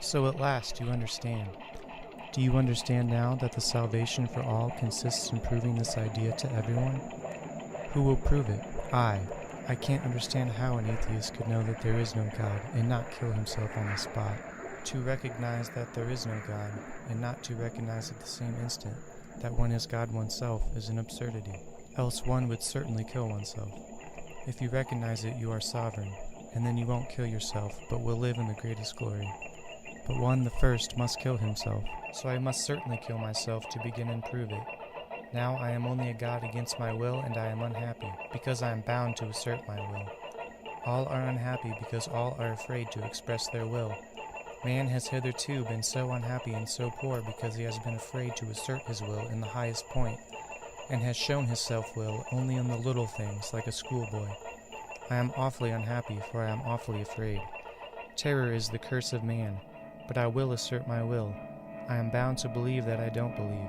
So at last you understand. Do you understand now that the salvation for all consists in proving this idea to everyone? Who will prove it? I can't understand how an atheist could know that there is no God and not kill himself on the spot. To recognize that there is no God and not to recognize at the same instant that one is God oneself is an absurdity. Else one would certainly kill oneself. If you recognize it, you are sovereign, and then you won't kill yourself, but will live in the greatest glory. But one, the first, must kill himself, so I must certainly kill myself to begin and prove it. Now I am only a God against my will, and I am unhappy, because I am bound to assert my will. All are unhappy because all are afraid to express their will. Man has hitherto been so unhappy and so poor because he has been afraid to assert his will in the highest point, and has shown his self-will only in the little things, like a schoolboy. I am awfully unhappy, for I am awfully afraid. Terror is the curse of man, but I will assert my will. I am bound to believe that I don't believe.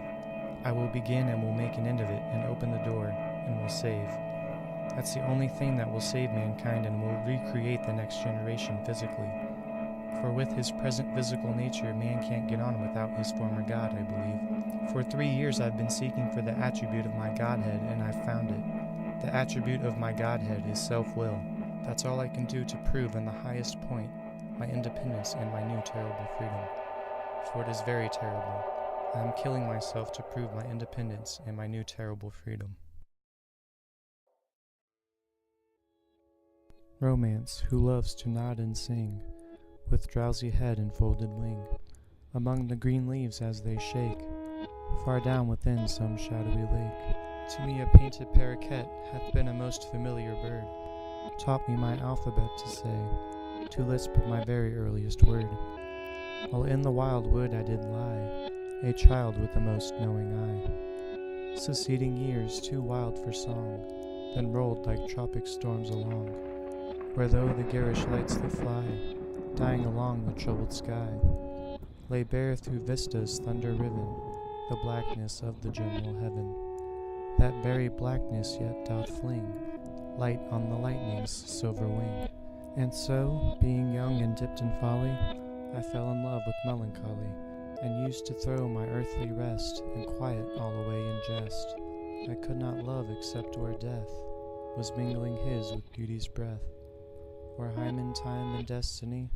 I will begin and will make an end of it, and open the door, and will save. That's the only thing that will save mankind and will recreate the next generation physically. For with his present physical nature, man can't get on without his former God, I believe. For 3 years I've been seeking for the attribute of my Godhead, and I've found it. The attribute of my Godhead is self-will. That's all I can do to prove in the highest point my independence and my new terrible freedom. For it is very terrible. I am killing myself to prove my independence and my new terrible freedom. Romance, who loves to nod and sing, with drowsy head and folded wing, among the green leaves as they shake, far down within some shadowy lake. To me a painted paroquet hath been a most familiar bird, taught me my alphabet to say, to lisp my very earliest word. While in the wild wood I did lie, a child with the most knowing eye, succeeding years too wild for song, then rolled like tropic storms along, where though the garish lights that fly, dying along the troubled sky, lay bare through vistas thunder-riven, the blackness of the general heaven. That very blackness yet doth fling light on the lightning's silver wing. And so, being young and dipped in folly, I fell in love with melancholy, and used to throw my earthly rest and quiet all away in jest. I could not love except where death was mingling his with beauty's breath, where hymen, time, and destiny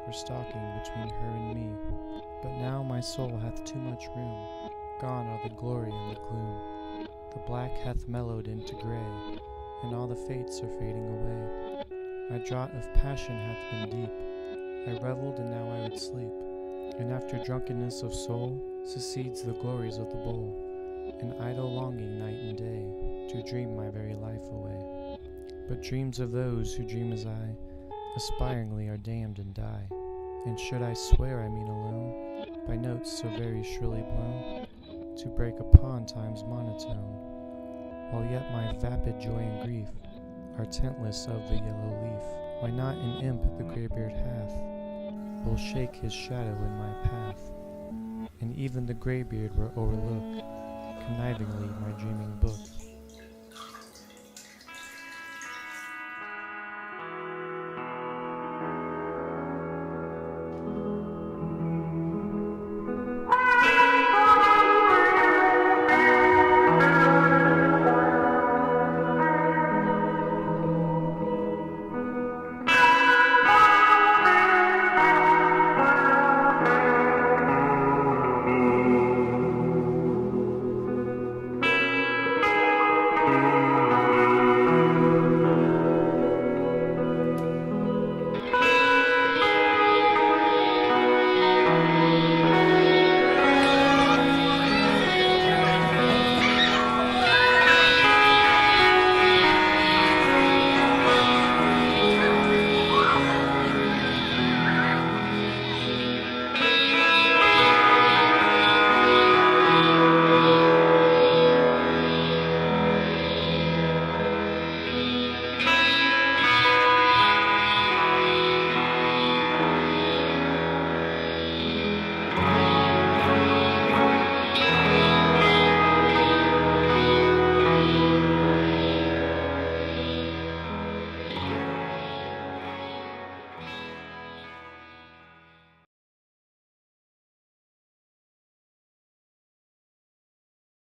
were stalking between her and me. But now my soul hath too much room, gone are the glory and the gloom. The black hath mellowed into grey, and all the fates are fading away. My draught of passion hath been deep, I revelled and now I would sleep. And after drunkenness of soul succeeds the glories of the bowl, an idle longing night and day to dream my very life away. But dreams of those who dream as I, aspiringly are damned and die. And should I swear I mean alone, by notes so very shrilly blown, to break upon time's monotone, while yet my vapid joy and grief are tentless of the yellow leaf, why not an imp the greybeard hath will shake his shadow in my path, and even the greybeard will overlook connivingly my dreaming book.